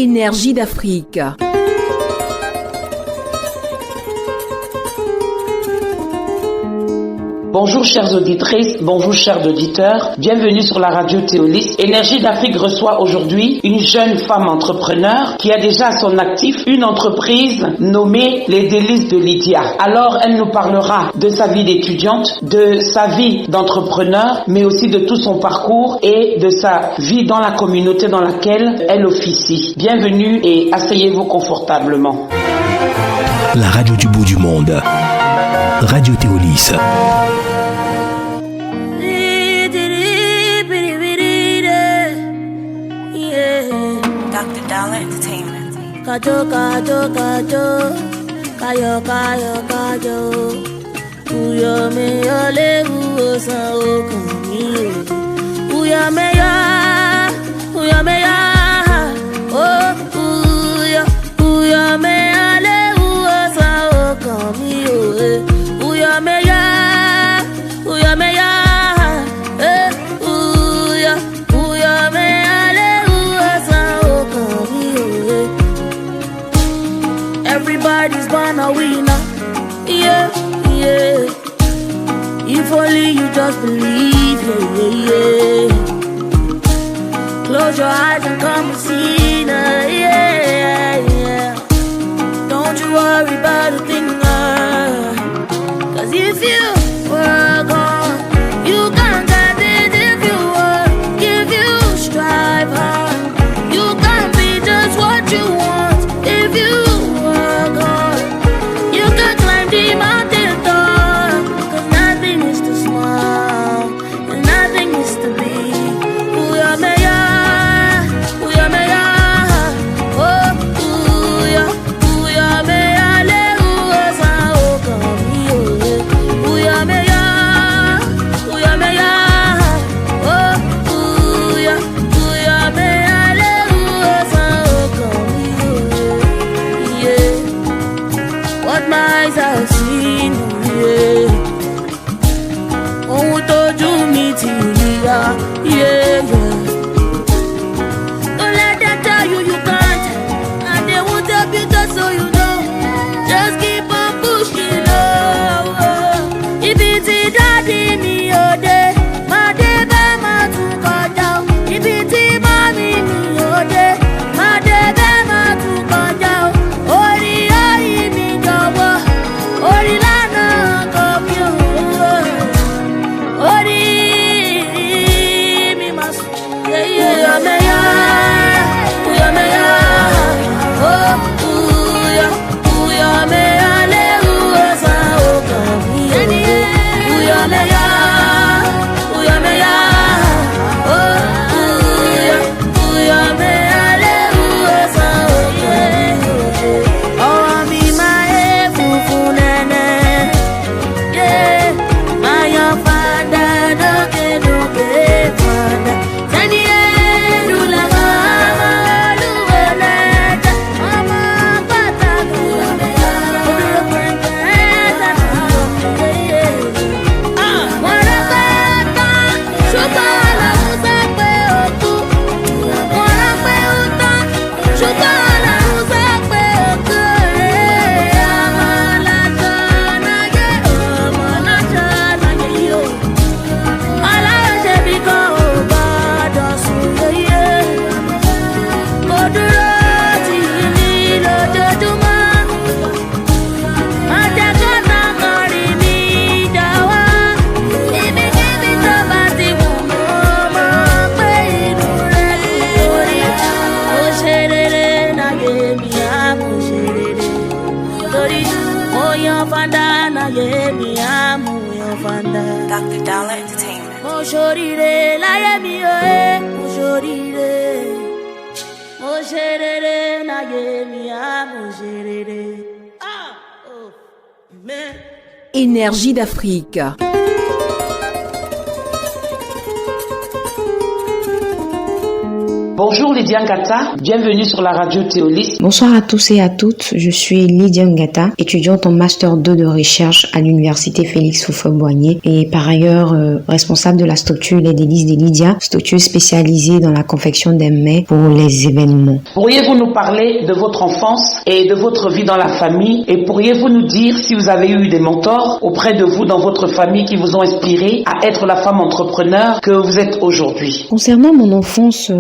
Énergie d'Afrique. Bonjour chères auditrices, bonjour chers auditeurs, bienvenue sur la radio Théolis. Énergie d'Afrique reçoit aujourd'hui une jeune femme entrepreneur qui a déjà à son actif une entreprise nommée Les Délices de Lydia. Alors elle nous parlera de sa vie d'étudiante, de sa vie d'entrepreneur, mais aussi de tout son parcours et de sa vie dans la communauté dans laquelle elle officie. Bienvenue et asseyez-vous confortablement. La radio du bout du monde. Radio Théolis. Kajo, kajo, kajo, kayo, kayo, kajo. Uyo me yo le uosan okami o. Uyo me ya, oh uyo me ya le uosan okami o. Uyo me ya, uyo me ya, uyo me ya le uosan okami o. Everybody's born a winner, yeah, yeah. If only you just believe, yeah, yeah. Close your eyes and come and see, yeah, yeah. Don't you worry about a thing, 'cause if you work hard, you can get it. If you work, if you strive hard, you can be just what you want. If you work hard, you can climb the mountain top, 'cause nothing is too small and nothing is too big. Uya meya, oh uya meya le uosa okami o. Uya meya, oh uya meya le uosa okami o. Yeah. What my eyes have seen, yeah. Ohun tójú mi ti rí, yeah, yeah. Don't let them tell you you can't, and they won't help you just so you know. Just keep on pushing, oh. If it's a daddy mi ode, ma de be ma tún kọjá o. If it's a mommy mi ode, ma de be ma tún kọjá o. Orí ayé mi jọ̀wọ́, orí lánà ọkọ mi o. Orí mi máa sùn, uya meya, oh uya meya le uosa okami o. Uya meya, oh uya meya le uosa okami o. Oh mi mae fufu nene, yeah, my father doke father. Tani lula mama luweleta, mama pata uya meya, uya meya, yeah. Morapeta, shukala uzakwe oku. Morapeta, shukala uzakwe oku. Amalachana ye, amalachana ye yo. Aláṣẹ bí kan ò gbọdọ̀ sùn, yeah. Mo dúró tì í ní lójoojúmọ́. Má jẹ́ kọ́nà kan rí mi jáwọ́. Ibikíbi tó bá ti wù mọ́, mọ̀ pé inú rẹ̀ kò rí. Mo ṣe rere láyé mi, á mo ṣe rere. Torí mo yan fanda láyé mi, á mo yan fanda. Dr. Dollar Entertainment. Mo ṣoríire láyé mi o, mo ṣoríire. Mo ṣe rere láyé mi, á mo ṣe rere. Oh, amen. Énergie d'Afrique. Bonjour Lydia Ngata, bienvenue sur la radio Théolis. Bonsoir à tous et à toutes, je suis Lydia Ngata, étudiante en Master 2 de recherche à l'Université Félix Houphouët-Boigny et par ailleurs responsable de la structure Les Délices de Lydia, structure spécialisée dans la confection des mets pour les événements. Pourriez-vous nous parler de votre enfance et de votre vie dans la famille et pourriez-vous nous dire si vous avez eu des mentors auprès de vous dans votre famille qui vous ont inspiré à être la femme entrepreneur que vous êtes aujourd'hui? Concernant mon enfance,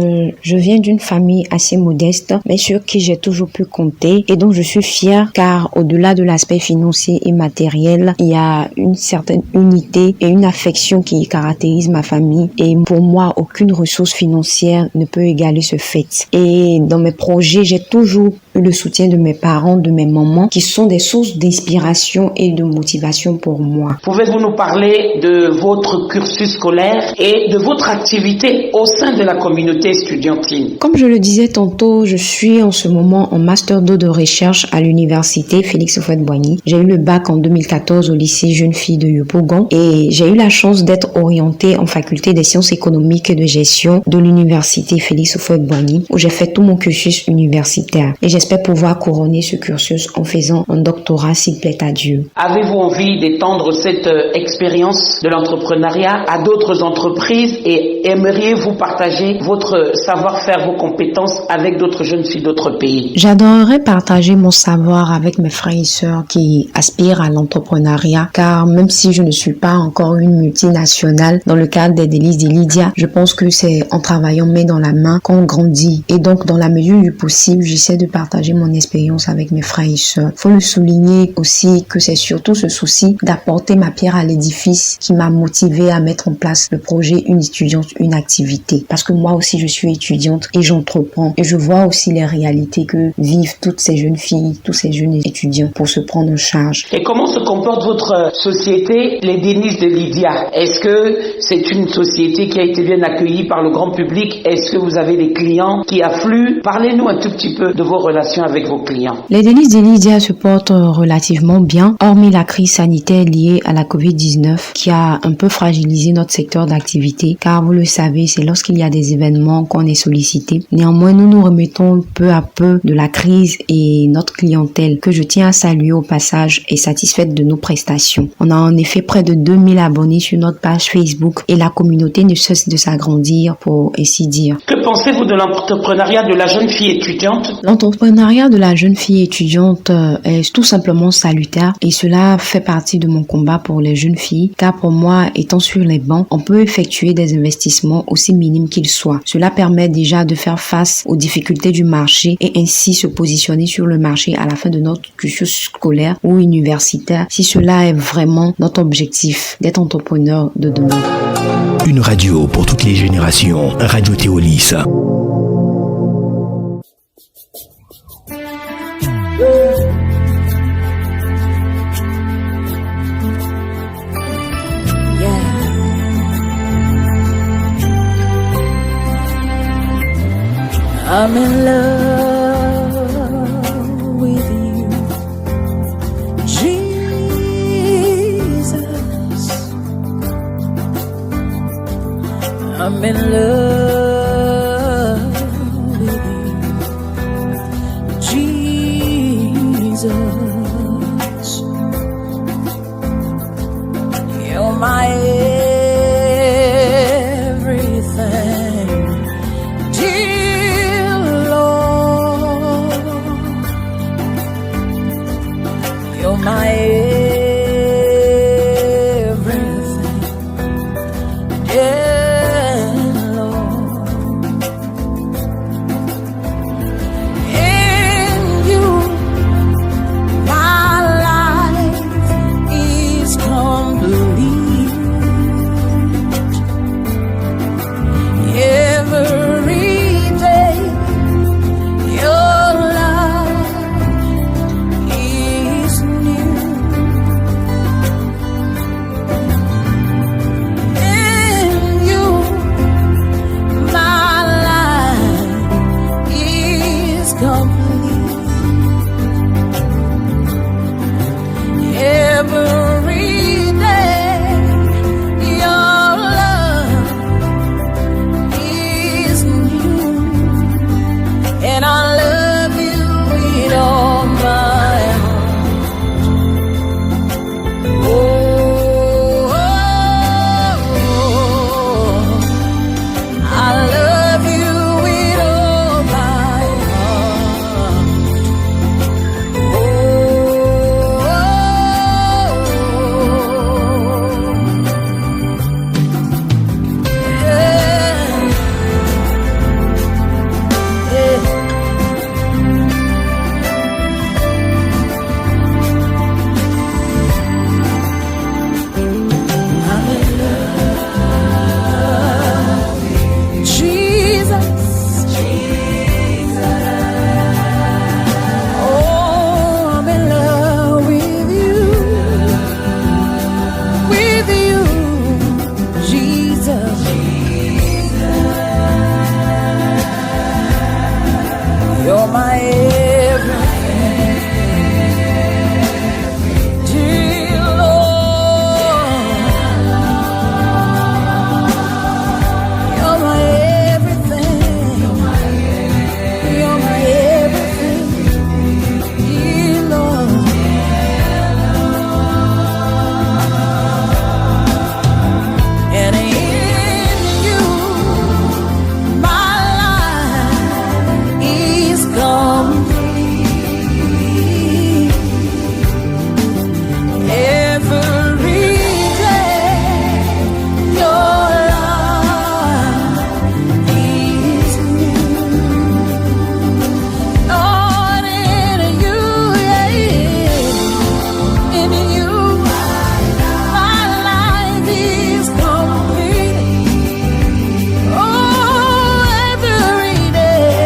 je viens d'une famille assez modeste, mais sur qui j'ai toujours pu compter et dont je suis fière car au-delà de l'aspect financier et matériel, il y a une certaine unité et une affection qui caractérise ma famille et pour moi, aucune ressource financière ne peut égaler ce fait. Et dans mes projets, j'ai toujours eu le soutien de mes parents, de mes mamans qui sont des sources d'inspiration et de motivation pour moi. Pouvez-vous nous parler de votre cursus scolaire et de votre activité au sein de la communauté estudiantine? Comme je le disais tantôt, je suis en ce moment en Master 2 de recherche à l'Université Félix Houphouët-Boigny. J'ai eu le bac en 2014 au lycée Jeune Fille de Yopougon et j'ai eu la chance d'être orientée en faculté des sciences économiques et de gestion de l'Université Félix Houphouët-Boigny où j'ai fait tout mon cursus universitaire. Et j'espère pouvoir couronner ce cursus en faisant un doctorat s'il plaît à Dieu. Avez-vous envie d'étendre cette expérience de l'entrepreneuriat à d'autres entreprises et aimeriez-vous partager votre savoir-faire, vos compétences avec d'autres jeunes filles d'autres pays? J'adorerais partager mon savoir avec mes frères et sœurs qui aspirent à l'entrepreneuriat car même si je ne suis pas encore une multinationale dans le cadre des Délices de Lydia, je pense que c'est en travaillant main dans la main qu'on grandit et donc dans la mesure du possible, j'essaie de partager mon expérience avec mes frères et sœurs. Faut le souligner aussi que c'est surtout ce souci d'apporter ma pierre à l'édifice qui m'a motivée à mettre en place le projet Une étudiante, une activité. Parce que moi aussi je suis étudiante et j'entreprends et je vois aussi les réalités que vivent toutes ces jeunes filles, tous ces jeunes étudiants pour se prendre en charge. Et comment se comporte votre société, les Délices de Lydia? Est-ce que c'est une société qui a été bien accueillie par le grand public? Est-ce que vous avez des clients qui affluent? Parlez-nous un tout petit peu de vos relations avec vos clients. Les Délices de Lydia se portent relativement bien, hormis la crise sanitaire liée à la Covid-19 qui a un peu fragilisé notre secteur d'activité, car vous le savez, c'est lorsqu'il y a des événements qu'on est sollicité. Néanmoins, nous nous remettons peu à peu de la crise et notre clientèle, que je tiens à saluer au passage, est satisfaite de nos prestations. On a en effet près de 2000 abonnés sur notre page Facebook et la communauté ne cesse de s'agrandir, pour ainsi dire. Que pensez-vous de l'entrepreneuriat de la jeune fille étudiante? L'entrepreneuriat de la jeune fille étudiante est tout simplement salutaire et cela fait partie de mon combat pour les jeunes filles car pour moi, étant sur les bancs, on peut effectuer des investissements aussi minimes qu'ils soient. Cela permet déjà de faire face aux difficultés du marché et ainsi se positionner sur le marché à la fin de notre cursus scolaire ou universitaire si cela est vraiment notre objectif d'être entrepreneur de demain. Une radio pour toutes les générations, Radio Théolis. I'm in love with you, Jesus. I'm in love with you, Jesus. You're my everything, dear Lord. You're my everything, dear Lord. my everything. Dear Lord, you're my everything. You're my everything. Dear Lord. And in you, my life is complete. Every day, your love is new. Lord, in you, in you, my life is complete. Oh, every day,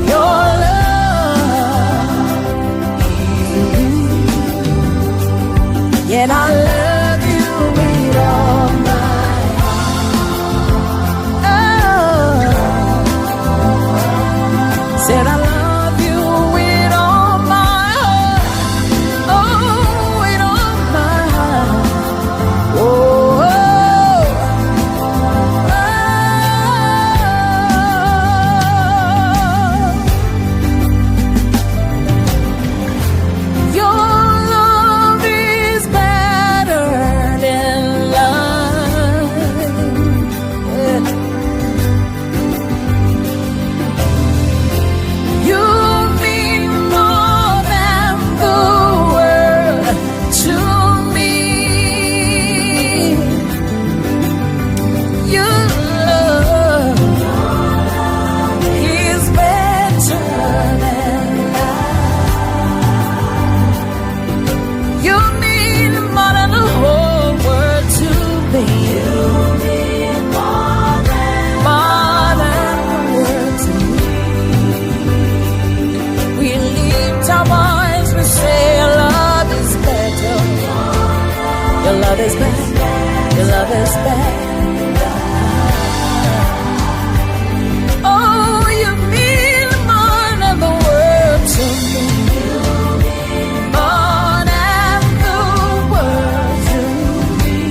your love is new. Yet I love you with all my heart. Said I love you with all my heart. Oh, with all my heart. Oh, your love is better than life. You mean more than the world to me. Your love is better than life. You mean more than the whole world to me. You mean more than the world to me. We lift our voice, we say your love is better. Your love is better. Your love is better. Oh, you mean more than the world to me. More than the world to me.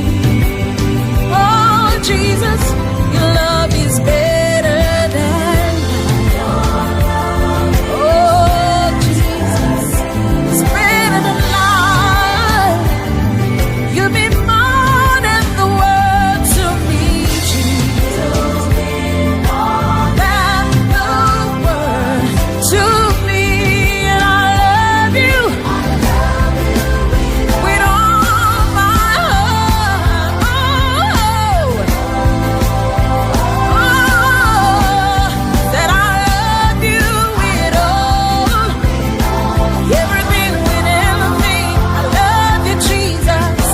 Oh, Jesus, your love is better than life. Oh, Jesus, it's better than life. You mean more than the world to me, Jesus. More than the world to me, and I love you with all my heart. That I love you with all, everything within me. I love you, Jesus.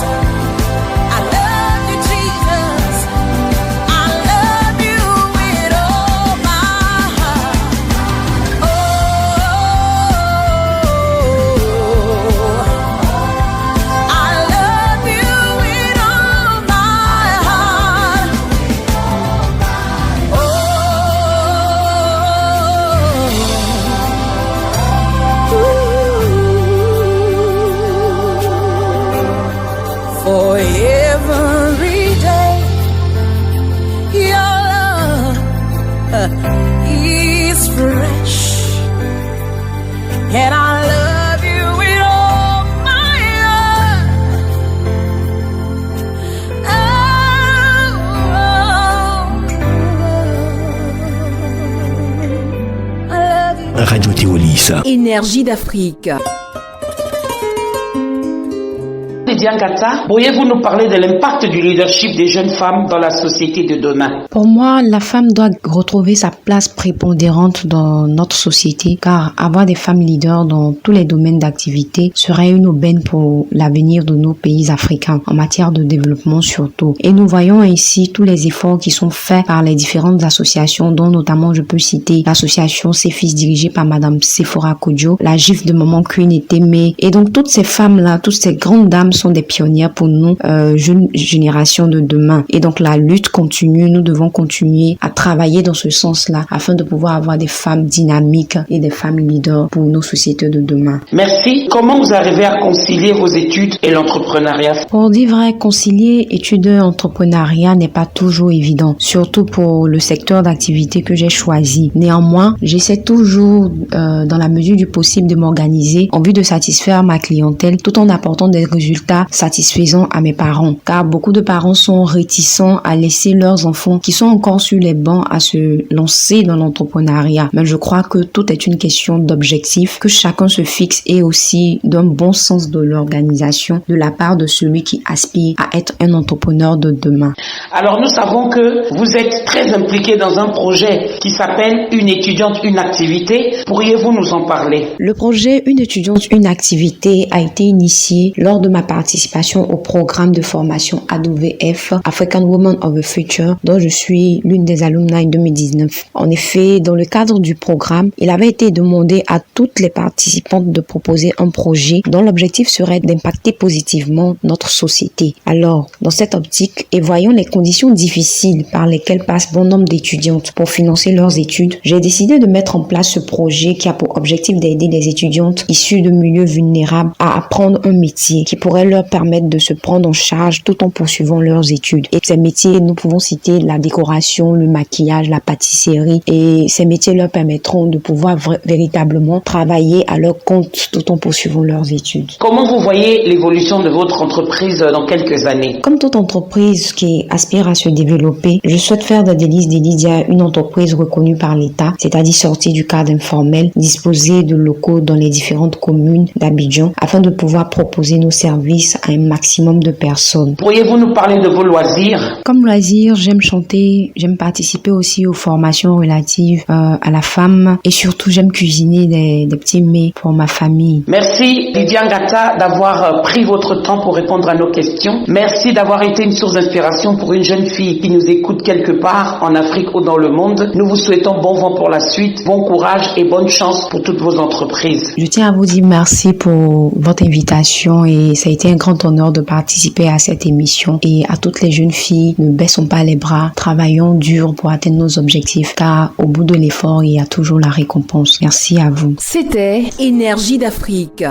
I love you, Jesus. I love you with all my heart. Oh, I love you with all my heart. For every day, your love is fresh, and I love you with all my heart. I love you. Radio Théolis. Énergie d'Afrique. Lydia Ngata, pourriez-vous nous parler de l'impact du leadership des jeunes femmes dans la société de demain? Pour moi, la femme doit retrouver sa place prépondérante dans notre société, car avoir des femmes leaders dans tous les domaines d'activité serait une aubaine pour l'avenir de nos pays africains, en matière de développement surtout. Et nous voyons ici tous les efforts qui sont faits par les différentes associations, dont notamment je peux citer l'association Ses Fils dirigée par Madame Sephora Kodjo, la GIF de Maman Queen et Témé. Et donc toutes ces femmes-là, toutes ces grandes dames sont des pionnières pour nous, jeunes générations de demain. Et donc la lutte continue, nous devons continuer à travailler dans ce sens-là afin de pouvoir avoir des femmes dynamiques et des femmes leaders pour nos sociétés de demain. Merci. Comment vous arrivez à concilier vos études et l'entrepreneuriat? Pour dire vrai, concilier études et entrepreneuriat n'est pas toujours évident, surtout pour le secteur d'activité que j'ai choisi. Néanmoins, j'essaie toujours, dans la mesure du possible, de m'organiser en vue de satisfaire ma clientèle tout en apportant des résultats satisfaisants à mes parents. Car beaucoup de parents sont réticents à laisser leurs enfants qui sont encore sur les bancs à se lancer dans l'entrepreneuriat. Mais je crois que tout est une question d'objectif que chacun se fixe et aussi d'un bon sens de l'organisation de la part de celui qui aspire à être un entrepreneur de demain. Alors nous savons que vous êtes très impliqué dans un projet qui s'appelle Une étudiante, une activité. Pourriez-vous nous en parler? Le projet Une étudiante, une activité a été initié lors de ma participation au programme de formation AWF, African Women of the Future, dont je suis l'une des alumni 2019. En effet, dans le cadre du programme, il avait été demandé à toutes les participantes de proposer un projet dont l'objectif serait d'impacter positivement notre société. Alors, dans cette optique, et voyant les conditions difficiles par lesquelles passent bon nombre d'étudiantes pour financer leurs études, j'ai décidé de mettre en place ce projet qui a pour objectif d'aider les étudiantes issues de milieux vulnérables à apprendre un métier qui pourrait leur permettre de se prendre en charge tout en poursuivant leurs études. Et ces métiers, nous pouvons citer la décoration, le maquillage, la pâtisserie, et ces métiers leur permettront de pouvoir véritablement travailler à leur compte tout en poursuivant leurs études. Comment vous voyez l'évolution de votre entreprise dans quelques années? Comme toute entreprise qui aspire à se développer, je souhaite faire de Délices de Lydia une entreprise reconnue par l'État, c'est-à-dire sortie du cadre informel, disposer de locaux dans les différentes communes d'Abidjan afin de pouvoir proposer nos services à un maximum de personnes. Pourriez-vous nous parler de vos loisirs? Comme loisir, j'aime chanter, j'aime participer aussi aux formations relatives à la femme et surtout j'aime cuisiner des petits mets pour ma famille. Merci Lydia Ngata d'avoir pris votre temps pour répondre à nos questions. Merci d'avoir été une source d'inspiration pour une jeune fille qui nous écoute quelque part en Afrique ou dans le monde. Nous vous souhaitons bon vent pour la suite, bon courage et bonne chance pour toutes vos entreprises. Je tiens à vous dire merci pour votre invitation et ça a été un grand honneur de participer à cette émission. Et à toutes les jeunes filles, ne baissons pas les bras, travaillons dur pour atteindre nos objectifs car au bout de l'effort, il y a toujours la récompense. Merci à vous. C'était Énergie d'Afrique.